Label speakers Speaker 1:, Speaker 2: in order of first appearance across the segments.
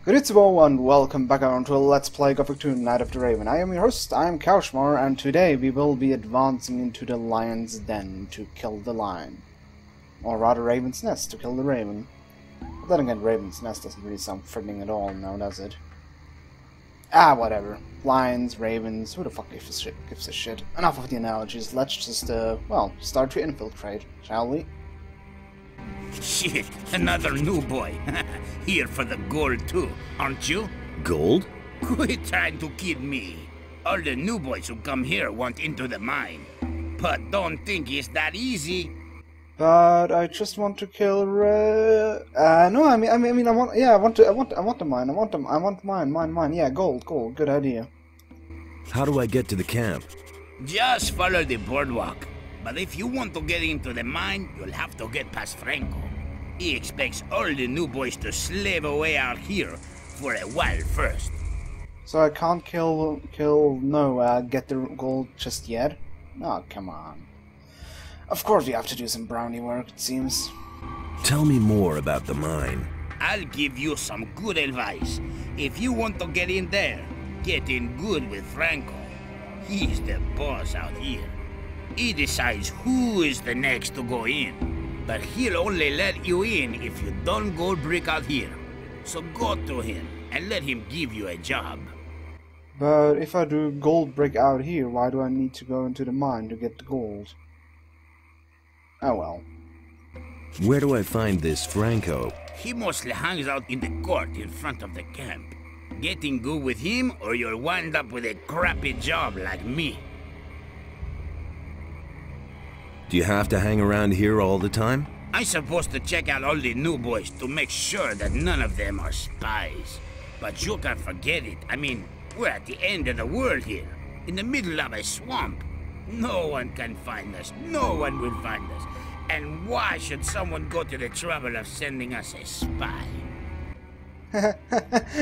Speaker 1: Grüezi and welcome back on to Let's Play Gothic 2 Night of the Raven. I am your host, I am Kaushmar, and today we will be advancing into the Lion's Den to kill the lion. Or rather, Raven's Nest to kill the Raven. But then again, Raven's Nest doesn't really sound threatening at all now, does it? Ah, whatever. Lions, ravens, who the fuck gives a shit? Enough of the analogies, let's just, well, start to infiltrate, shall we?
Speaker 2: Shit, another new boy. Here for the gold too, aren't you?
Speaker 3: Gold?
Speaker 2: Quit trying to kid me. All the new boys who come here want into the mine. But don't think it's that easy.
Speaker 1: But I just want to kill no, I want the mine. I want mine. Yeah, gold, good idea.
Speaker 3: How do I get to the camp?
Speaker 2: Just follow the boardwalk. But if you want to get into the mine, you'll have to get past Franco. He expects all the new boys to slave away out here for a while first.
Speaker 1: So I can't get the gold just yet? Oh, come on. Of course we have to do some brownie work, it seems.
Speaker 3: Tell me more about the mine.
Speaker 2: I'll give you some good advice. If you want to get in there, get in good with Franco. He's the boss out here. He decides who is the next to go in, but he'll only let you in if you don't gold brick out here. So go to him and let him give you a job.
Speaker 1: But if I do gold brick out here, why do I need to go into the mine to get the gold? Oh well.
Speaker 3: Where do I find this Franco?
Speaker 2: He mostly hangs out in the court in front of the camp. Getting good with him or you'll wind up with a crappy job like me.
Speaker 3: Do you have to hang around here all the time?
Speaker 2: I'm supposed to check out all the new boys to make sure that none of them are spies. But you can forget it. I mean, we're at the end of the world here, in the middle of a swamp. No one can find us. No one will find us. And why should someone go to the trouble of sending us a spy?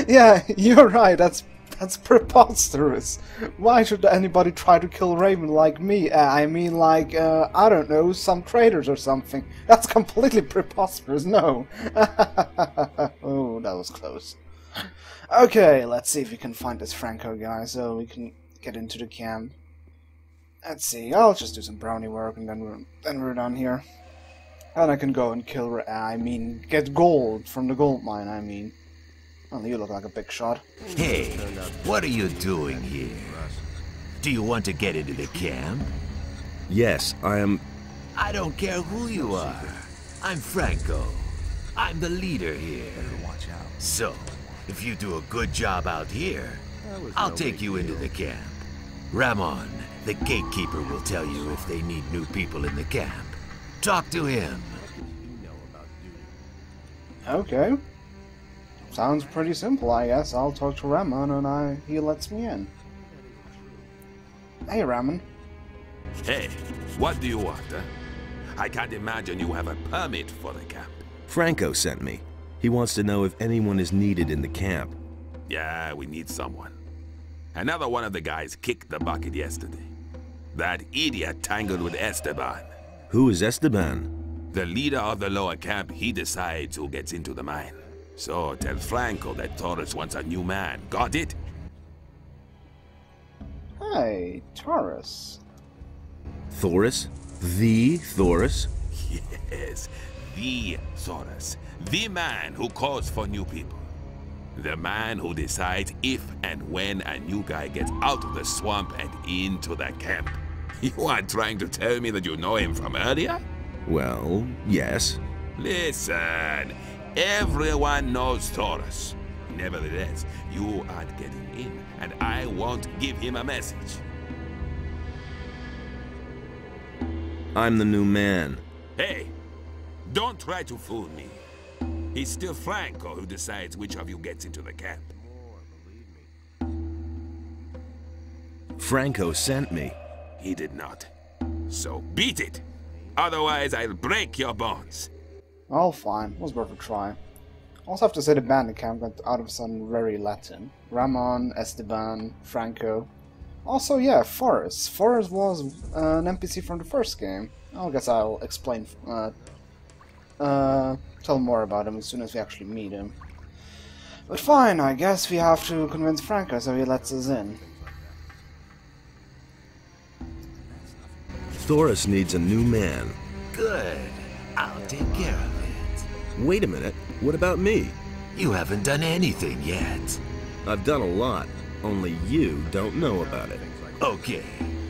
Speaker 1: Yeah, you're right. That's preposterous. Why should anybody try to kill Raven like me? I mean, like, I don't know, some traitors or something. That's completely preposterous, no. Oh, that was close. Okay, let's see if we can find this Franco guy so we can get into the camp. Let's see, I'll just do some brownie work and then we're done here. And I can go and get gold from the gold mine, I mean. Well, you look like a big shot.
Speaker 4: Hey, what are you doing here? Do you want to get into the camp?
Speaker 3: Yes, I am...
Speaker 4: I don't care who you are. I'm Franco. I'm the leader here. So, if you do a good job out here, I'll take you into the camp. Ramon, the gatekeeper, will tell you if they need new people in the camp. Talk to him.
Speaker 1: Okay. Sounds pretty simple, I guess. I'll talk to Ramon and he lets me in. Hey, Ramon.
Speaker 5: Hey, what do you want, huh? I can't imagine you have a permit for the camp.
Speaker 3: Franco sent me. He wants to know if anyone is needed in the camp.
Speaker 5: Yeah, we need someone. Another one of the guys kicked the bucket yesterday. That idiot tangled with Esteban.
Speaker 3: Who is Esteban?
Speaker 5: The leader of the lower camp, he decides who gets into the mine. So tell Franco that Taurus wants a new man. Got it?
Speaker 1: Hey, Taurus.
Speaker 3: Taurus? The Taurus?
Speaker 5: Yes, the Taurus. The man who calls for new people. The man who decides if and when a new guy gets out of the swamp and into the camp. You aren't trying to tell me that you know him from earlier?
Speaker 3: Well, yes.
Speaker 5: Listen, everyone knows Taurus. Nevertheless, you aren't getting in, and I won't give him a message.
Speaker 3: I'm the new man.
Speaker 5: Hey, don't try to fool me. It's still Franco who decides which of you gets into the camp.
Speaker 3: Franco sent me.
Speaker 5: He did not. So beat it. Otherwise, I'll break your bones.
Speaker 1: Oh, fine. Was worth a try. Also have to say the Banditcamp got out of a sudden very Latin. Ramon, Esteban, Franco. Also, yeah, Forrest. Forrest was an NPC from the first game. I guess I'll explain, tell more about him as soon as we actually meet him. But fine, I guess we have to convince Franco so he lets us in.
Speaker 3: Thoris needs a new man.
Speaker 4: Good. I'll take care of it.
Speaker 3: Wait a minute, what about me?
Speaker 4: You haven't done anything yet.
Speaker 3: I've done a lot, only you don't know about it.
Speaker 4: Okay,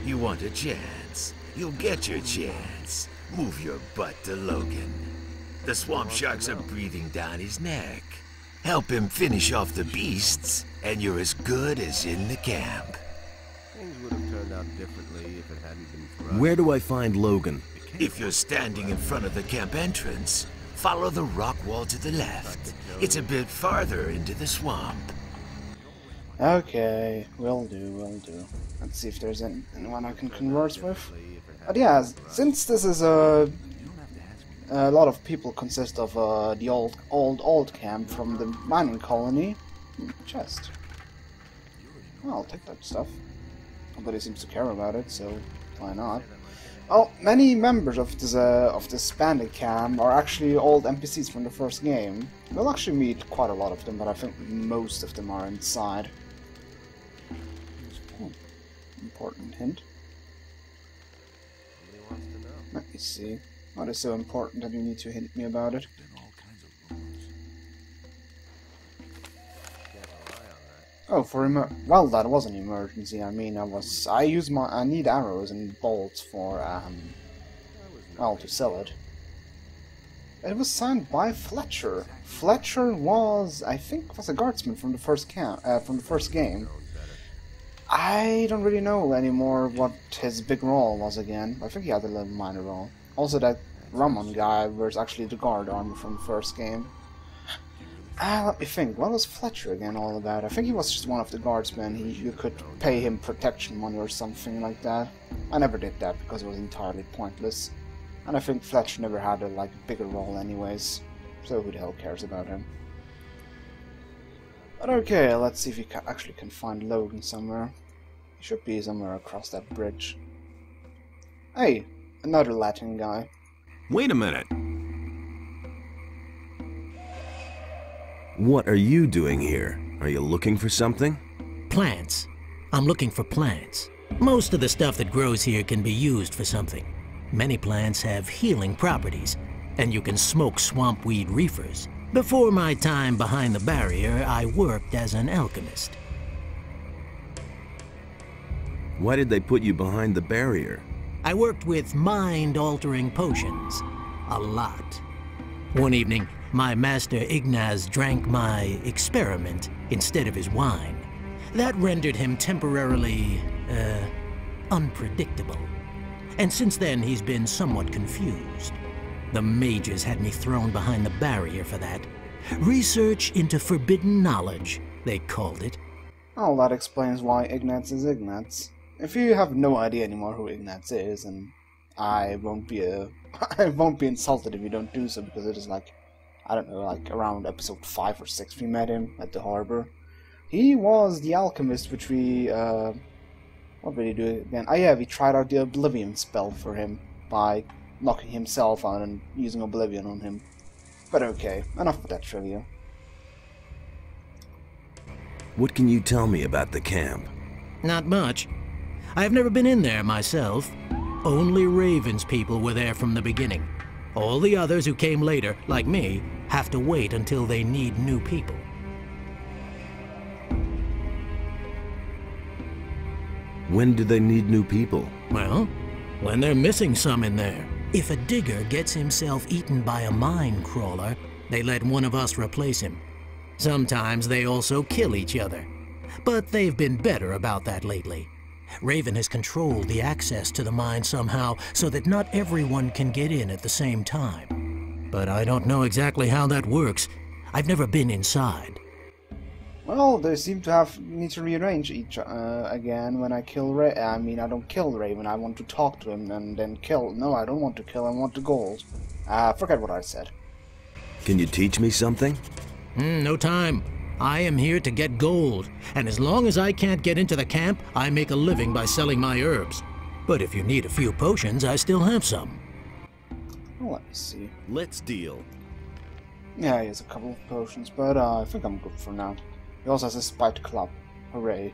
Speaker 4: you want a chance. You'll get your chance. Move your butt to Logan. The swamp sharks are breathing down his neck. Help him finish off the beasts, and you're as good as in the camp.
Speaker 6: Things would have turned out differently if it hadn't been for us.
Speaker 3: Where do I find Logan?
Speaker 4: If you're standing in front of the camp entrance, follow the rock wall to the left. It's a bit farther into the swamp.
Speaker 1: Okay, will do. Let's see if there's anyone I can converse with. But yeah, since this is a lot of people consist of the old camp from the mining colony. Chest. Well, I'll take that stuff. Nobody seems to care about it, so why not? Well, many members of this Banditcamp are actually old NPCs from the first game. We'll actually meet quite a lot of them, but I think most of them are inside. Important hint. Let me see. What is so important that you need to hint me about it? Oh, well, that was an emergency. I mean, I need arrows and bolts for well, to sell it. It was signed by Fletcher. Fletcher was, I think, was a guardsman from the first game. I don't really know anymore what his big role was again. I think he had a little minor role. Also, that Ramon guy was actually the guard army from the first game. Let me think. What was Fletcher again all about? I think he was just one of the guardsmen. You could pay him protection money or something like that. I never did that because it was entirely pointless. And I think Fletcher never had a bigger role anyways. So who the hell cares about him? But okay, let's see if we actually can find Logan somewhere. He should be somewhere across that bridge. Hey, another Latin guy.
Speaker 3: Wait a minute. What are you doing here? Are you looking for something?
Speaker 7: Plants. I'm looking for plants. Most of the stuff that grows here can be used for something. Many plants have healing properties, and you can smoke swamp weed reefers. Before my time behind the barrier, I worked as an alchemist.
Speaker 3: Why did they put you behind the barrier?
Speaker 7: I worked with mind-altering potions. A lot. One evening, my master Ignaz drank my experiment instead of his wine. That rendered him temporarily, unpredictable. And since then, he's been somewhat confused. The mages had me thrown behind the barrier for that. Research into forbidden knowledge, they called it.
Speaker 1: Oh, that explains why Ignaz is Ignaz. If you have no idea anymore who Ignaz is, and I won't be insulted if you don't do so, because it is I don't know, around episode 5 or 6 we met him at the harbor. He was the alchemist which we, what did he do again? Oh yeah, we tried out the Oblivion spell for him by knocking himself out and using Oblivion on him. But okay, enough of that trivia.
Speaker 3: What can you tell me about the camp?
Speaker 7: Not much. I've never been in there myself. Only Raven's people were there from the beginning. All the others who came later, like me, have to wait until they need new people.
Speaker 3: When do they need new people?
Speaker 7: Well, when they're missing some in there. If a digger gets himself eaten by a mine crawler, they let one of us replace him. Sometimes they also kill each other. But they've been better about that lately. Raven has controlled the access to the mine somehow so that not everyone can get in at the same time. But I don't know exactly how that works. I've never been inside.
Speaker 1: Well, they seem to need to rearrange each again when I kill I mean, I don't kill Raven, I want to talk to him and then kill. No, I don't want to kill, I want the gold. Forget what I said.
Speaker 3: Can you teach me something?
Speaker 7: No time. I am here to get gold, and as long as I can't get into the camp, I make a living by selling my herbs. But if you need a few potions, I still have some.
Speaker 1: Well, let me see.
Speaker 3: Let's deal.
Speaker 1: Yeah, he has a couple of potions, but I think I'm good for now. He also has a spiked club. Hooray.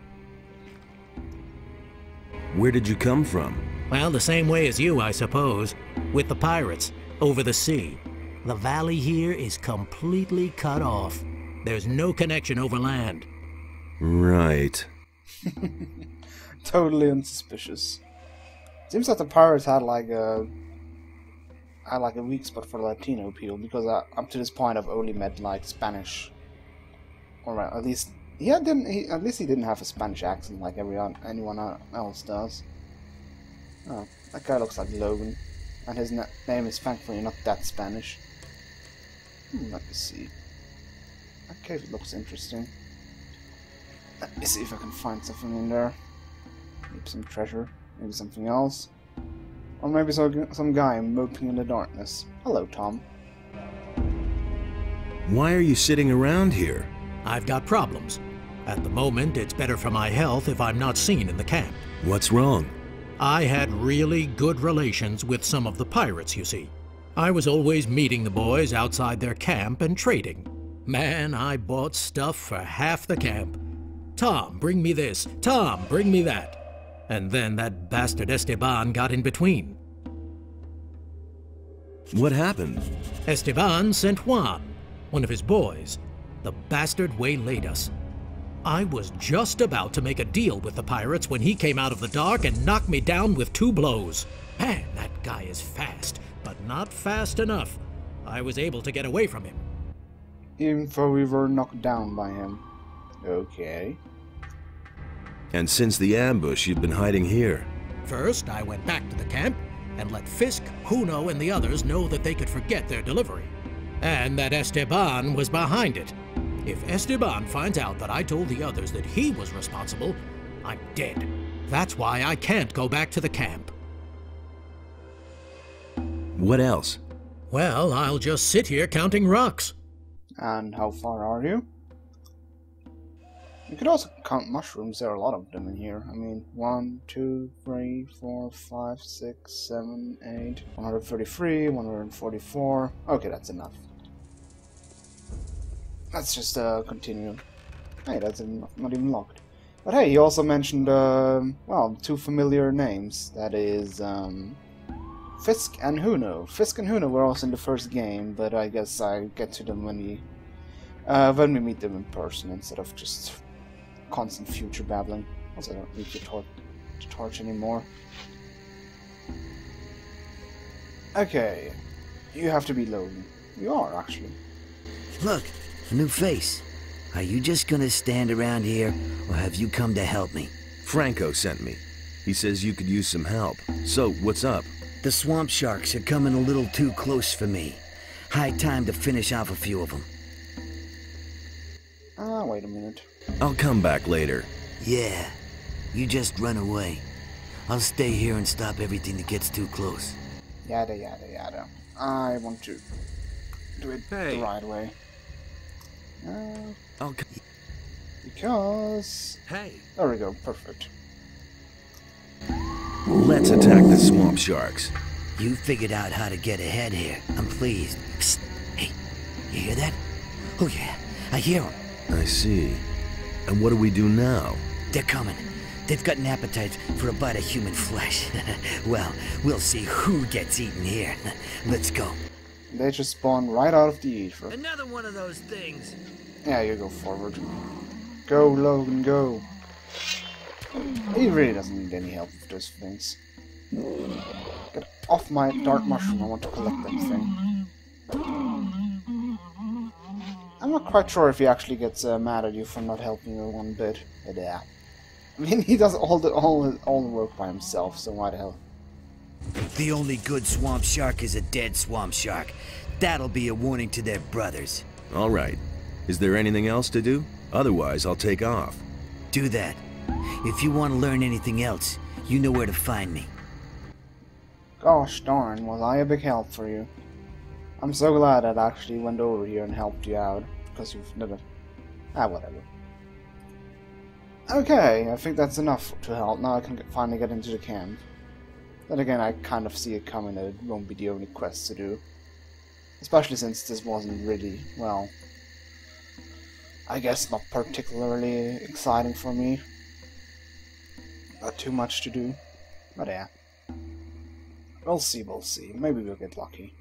Speaker 3: Where did you come from?
Speaker 7: Well, the same way as you, I suppose. With the pirates, over the sea. The valley here is completely cut off. There's no connection over land.
Speaker 3: Right.
Speaker 1: Totally unsuspicious. Seems that the pirates had like a weak spot for Latino people, because up to this point I've only met like Spanish, or at least he didn't have a Spanish accent like anyone else does. Oh, that guy looks like Logan, and his name is thankfully not that Spanish. Let me see. That cave looks interesting. Let me see if I can find something in there. Maybe some treasure, maybe something else. Or maybe some guy moping in the darkness. Hello, Tom.
Speaker 3: Why are you sitting around here?
Speaker 7: I've got problems. At the moment, it's better for my health if I'm not seen in the camp.
Speaker 3: What's wrong?
Speaker 7: I had really good relations with some of the pirates, you see. I was always meeting the boys outside their camp and trading. Man, I bought stuff for half the camp. Tom, bring me this. Tom, bring me that. And then that bastard Esteban got in between.
Speaker 3: What happened?
Speaker 7: Esteban sent Juan, one of his boys. The bastard waylaid us. I was just about to make a deal with the pirates when he came out of the dark and knocked me down with 2 blows. Man, that guy is fast, but not fast enough. I was able to get away from him.
Speaker 1: Even though we were knocked down by him. Okay.
Speaker 3: And since the ambush, you've been hiding here.
Speaker 7: First, I went back to the camp and let Fisk, Juno, and the others know that they could forget their delivery. And that Esteban was behind it. If Esteban finds out that I told the others that he was responsible, I'm dead. That's why I can't go back to the camp.
Speaker 3: What else?
Speaker 7: Well, I'll just sit here counting rocks.
Speaker 1: And how far are you? You could also count mushrooms, there are a lot of them in here. I mean, 1, 2, 3, 4, 5, 6, 7, 8, 133, 144. Okay, that's enough. Let's just continue. Hey, that's not even locked. But hey, he also mentioned, well, 2 familiar names. That is, Fisk and Juno. Fisk and Juno were also in the first game, but I guess I get to them when we meet them in person instead of just constant future babbling. Also, I don't need to torch anymore. Okay, you have to be Logan. You are, actually.
Speaker 8: Look, a new face. Are you just gonna stand around here, or have you come to help me?
Speaker 3: Franco sent me. He says you could use some help. So, what's up?
Speaker 8: The swamp sharks are coming a little too close for me. High time to finish off a few of them.
Speaker 1: Wait a minute.
Speaker 3: I'll come back later.
Speaker 8: Yeah, you just run away. I'll stay here and stop everything that gets too close.
Speaker 1: Yada yada yada. I want to do it the right way.
Speaker 3: I'll come.
Speaker 1: Because...
Speaker 4: Hey.
Speaker 1: There we go, perfect.
Speaker 3: Let's attack the swamp sharks.
Speaker 8: You figured out how to get ahead here. I'm pleased. Psst. Hey, you hear that? Oh yeah, I hear them.
Speaker 3: I see. And what do we do now?
Speaker 8: They're coming. They've got an appetite for a bite of human flesh. Well, we'll see who gets eaten here. Let's go.
Speaker 1: They just spawn right out of the ether.
Speaker 8: Another one of those things.
Speaker 1: Yeah, you go forward. Go, Logan, go. He really doesn't need any help with those things. Get off my dark mushroom, I want to collect that thing. I'm not quite sure if he actually gets mad at you for not helping you one bit. But yeah. I mean, he does all the work by himself, so why the hell?
Speaker 8: The only good swamp shark is a dead swamp shark. That'll be a warning to their brothers.
Speaker 3: All right. Is there anything else to do? Otherwise, I'll take off.
Speaker 8: Do that. If you want to learn anything else, you know where to find me.
Speaker 1: Gosh darn, was I a big help for you. I'm so glad I actually went over here and helped you out, because you've never... whatever. Okay, I think that's enough to help. Now I can finally get into the camp. Then again, I kind of see it coming that it won't be the only quest to do. Especially since this wasn't really, well, I guess not particularly exciting for me. Not too much to do. But yeah. We'll see, we'll see. Maybe we'll get lucky.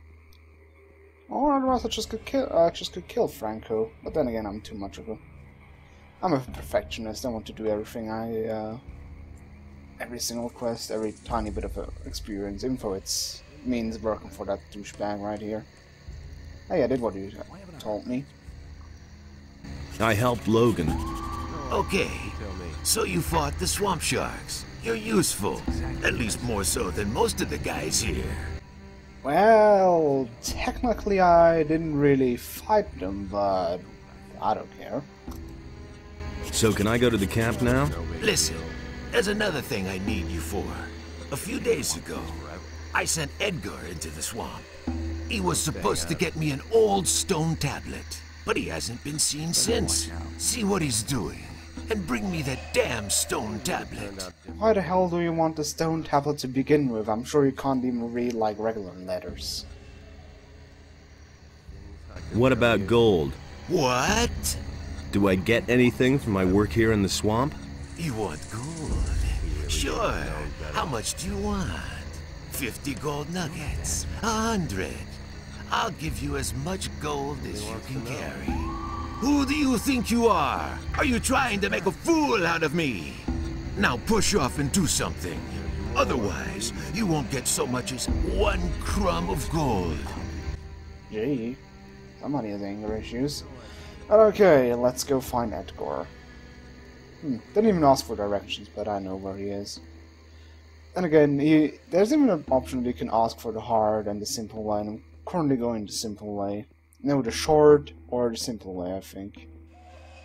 Speaker 1: Or otherwise I just could kill Franco. But then again, I'm too much of a... I'm a perfectionist. I want to do everything every single quest, every tiny bit of experience, even though it means working for that douchebag right here. Hey, I did what you told me.
Speaker 3: I helped Logan.
Speaker 4: Okay, so you fought the swamp sharks. You're useful, at least more so than most of the guys here.
Speaker 1: Well, technically I didn't really fight them, but I don't care.
Speaker 3: So can I go to the camp now?
Speaker 4: Listen, there's another thing I need you for. A few days ago, I sent Edgar into the swamp. He was supposed to get me an old stone tablet, but he hasn't been seen since. See what he's doing, and bring me that damn stone tablet.
Speaker 1: Why the hell do you want the stone tablet to begin with? I'm sure you can't even read like regular letters.
Speaker 3: What about gold?
Speaker 4: What?
Speaker 3: Do I get anything from my work here in the swamp?
Speaker 4: You want gold? Sure. How much do you want? 50 gold nuggets? 100? I'll give you as much gold as you can carry. Who do you think you are? Are you trying to make a fool out of me? Now push off and do something. Otherwise, you won't get so much as 1 crumb of gold.
Speaker 1: Gee, somebody has anger issues. But okay, let's go find Edgar. Didn't even ask for directions, but I know where he is. And again, there's even an option that you can ask for the hard and the simple way, and I'm currently going the simple way. No, the short or the simple way, I think.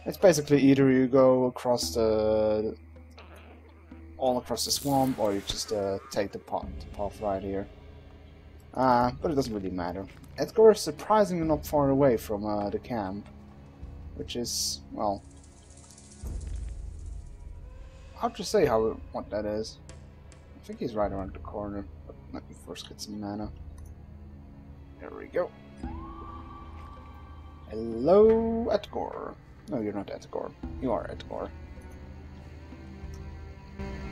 Speaker 1: It's basically either you go across all across the swamp, or you just take the path right here. But it doesn't really matter. Edgar is surprisingly not far away from the camp, which is, well, hard to say what that is. I think he's right around the corner, but let me first get some mana. There we go. Hello, Edgar. No, you're not Edgar. You are Edgar.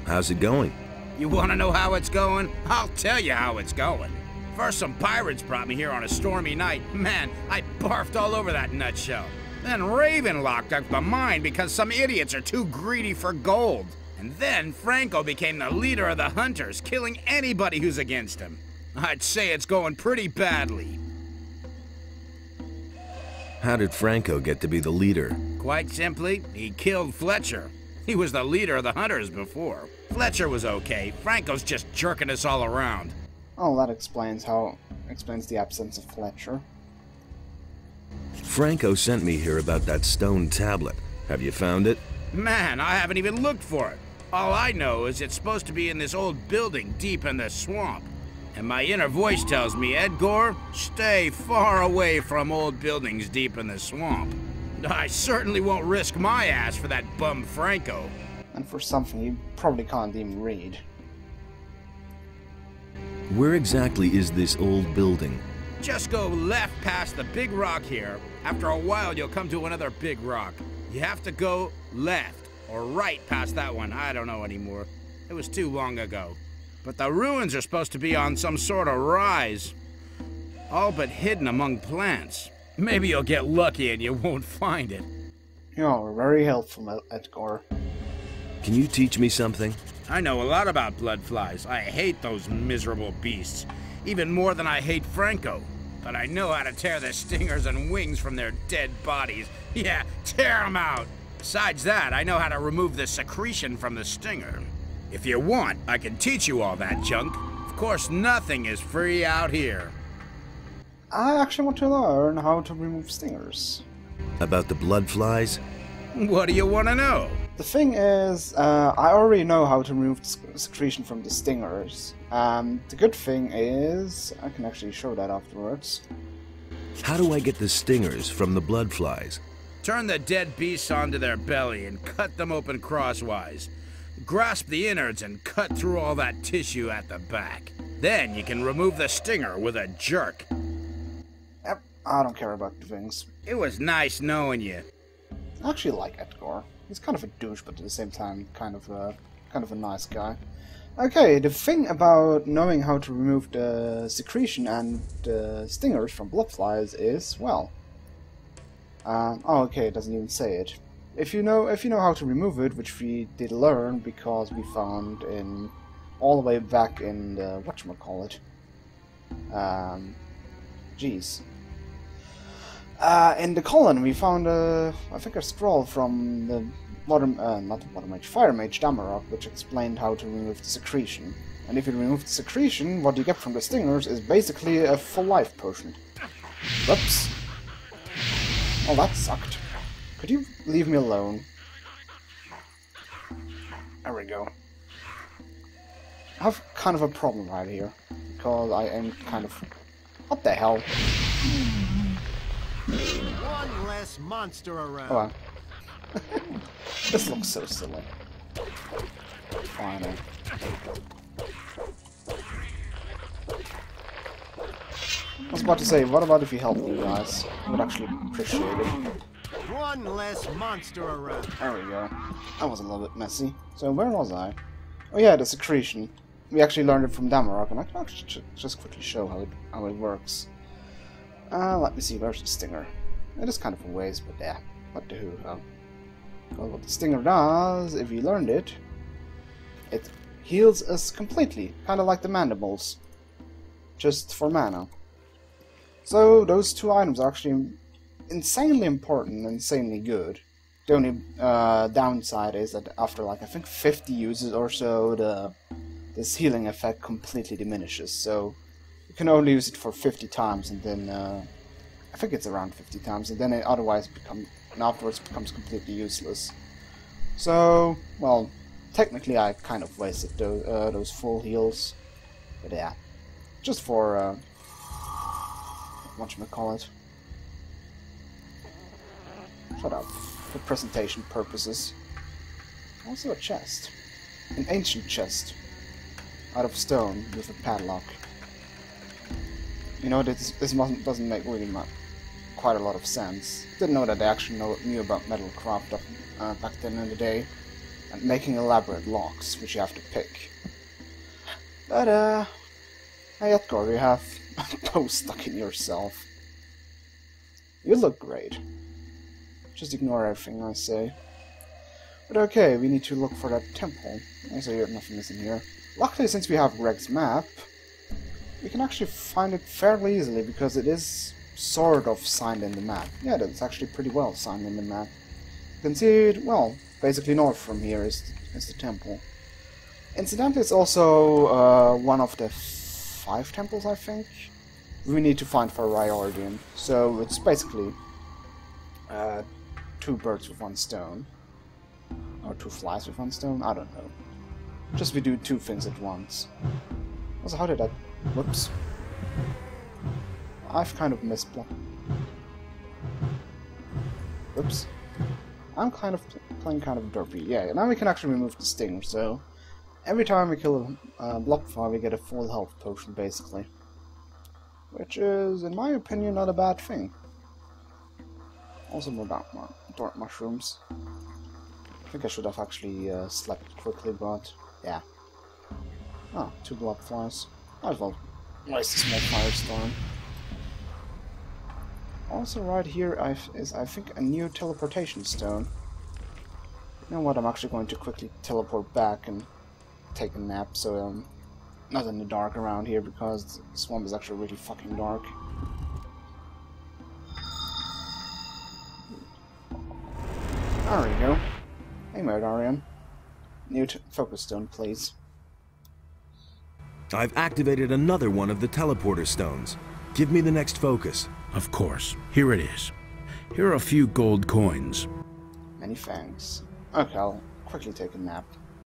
Speaker 3: How's it going?
Speaker 2: You want to know how it's going? I'll tell you how it's going. First, some pirates brought me here on a stormy night. Man, I barfed all over that nutshell. Then Raven locked up the mine because some idiots are too greedy for gold. And then Franco became the leader of the hunters, killing anybody who's against him. I'd say it's going pretty badly.
Speaker 3: How did Franco get to be the leader?
Speaker 2: Quite simply, he killed Fletcher. He was the leader of the hunters before. Fletcher was okay. Franco's just jerking us all around.
Speaker 1: Oh, that explains the absence of Fletcher.
Speaker 3: Franco sent me here about that stone tablet. Have you found it?
Speaker 2: Man, I haven't even looked for it. All I know is it's supposed to be in this old building deep in the swamp. And my inner voice tells me, Edgar, stay far away from old buildings deep in the swamp. I certainly won't risk my ass for that bum Franco.
Speaker 1: And for something you probably can't even read.
Speaker 3: Where exactly is this old building?
Speaker 2: Just go left past the big rock here. After a while, you'll come to another big rock. You have to go left or right past that one. I don't know anymore. It was too long ago. But the ruins are supposed to be on some sort of rise. All but hidden among plants. Maybe you'll get lucky and you won't find it.
Speaker 1: You're very helpful, Edgar.
Speaker 3: Can you teach me something?
Speaker 2: I know a lot about blood flies. I hate those miserable beasts. Even more than I hate Franco. But I know how to tear the stingers and wings from their dead bodies. Yeah, tear them out. Besides that, I know how to remove the secretion from the stinger. If you want, I can teach you all that junk. Of course, nothing is free out here.
Speaker 1: I actually want to learn how to remove stingers.
Speaker 3: About the blood flies?
Speaker 2: What do you want to know?
Speaker 1: The thing is, I already know how to remove the secretion from the stingers. The good thing is, I can actually show that afterwards.
Speaker 3: How do I get the stingers from the blood flies?
Speaker 2: Turn the dead beasts onto their belly and cut them open crosswise. Grasp the innards and cut through all that tissue at the back. Then you can remove the stinger with a jerk.
Speaker 1: Yep, I don't care about the things.
Speaker 2: It was nice knowing you.
Speaker 1: I actually like Edgar. He's kind of a douche, but at the same time, kind of a nice guy. Okay, the thing about knowing how to remove the secretion and the stingers from bloodflies is, well... oh, okay, it doesn't even say it. If you know how to remove it, which we did learn because we found in all the way back in the whatchamacallit. Jeez. In the colony, we found I think a scroll from the not the water mage, fire mage Damarok, which explained how to remove the secretion. And if you remove the secretion, what you get from the stingers is basically a full life potion. Whoops. Oh, that sucked. Could you leave me alone? There we go. I have kind of a problem right here, because I am kind of... What the hell?
Speaker 6: One less monster around.
Speaker 1: Oh, wow. This looks so silly. Finally. I was about to say, what about if you help me, guys? I would actually appreciate it.
Speaker 6: One less monster around.
Speaker 1: There we go. That was a little bit messy. So where was I? Oh yeah, the secretion. We actually learned it from Damarok, and I can actually just quickly show how it works. Let me see, where's the stinger? It is kind of a waste, but yeah, what the hell. Well, what the stinger does, if you learned it, it heals us completely, kind of like the mandibles, just for mana. So those two items are actually insanely important and insanely good. The only downside is that after like I think 50 uses or so, this healing effect completely diminishes. So you can only use it for 50 times, and then I think it's around 50 times, and then it afterwards becomes completely useless. So, well, technically I kind of wasted those full heals, but yeah, just for whatchamacallit. Shut up. For presentation purposes. Also a chest. An ancient chest. Out of stone with a padlock. You know, this doesn't make really quite a lot of sense. Didn't know that they actually knew about metalcraft back then in the day. And making elaborate locks, which you have to pick. But, hey Edgar, you have a bow stuck in yourself. You look great. Just ignore everything I say. But okay, we need to look for that temple. Also, nothing is in here. Luckily, since we have Greg's map, we can actually find it fairly easily, because it is sort of signed in the map. Yeah, that's actually pretty well signed in the map. You can see it, well, basically north from here is the temple. Incidentally, it's also one of the 5 temples, I think, we need to find for Riordan. So it's basically 2 birds with 1 stone. Or 2 flies with 1 stone? I don't know. Just we do 2 things at once. Also, how did I... Whoops. I've kind of missed one. Whoops. I'm kind of playing kind of derpy. Yeah, now we can actually remove the stinger, so... Every time we kill a blockfly, we get a full health potion, basically. Which is, in my opinion, not a bad thing. Also more dark mushrooms. I think I should have actually slept quickly, but yeah. Oh, 2 bloodflies. Might as well waste a small firestorm. Also right here is, I think, a new teleportation stone. You know what, I'm actually going to quickly teleport back and take a nap, so I'm not in the dark around here, because the swamp is actually really fucking dark. There we go. Hey, Merdarian. New focus stone, please.
Speaker 3: I've activated another one of the teleporter stones. Give me the next focus.
Speaker 9: Of course. Here it is. Here are a few gold coins.
Speaker 1: Many thanks. Okay, I'll quickly take a nap.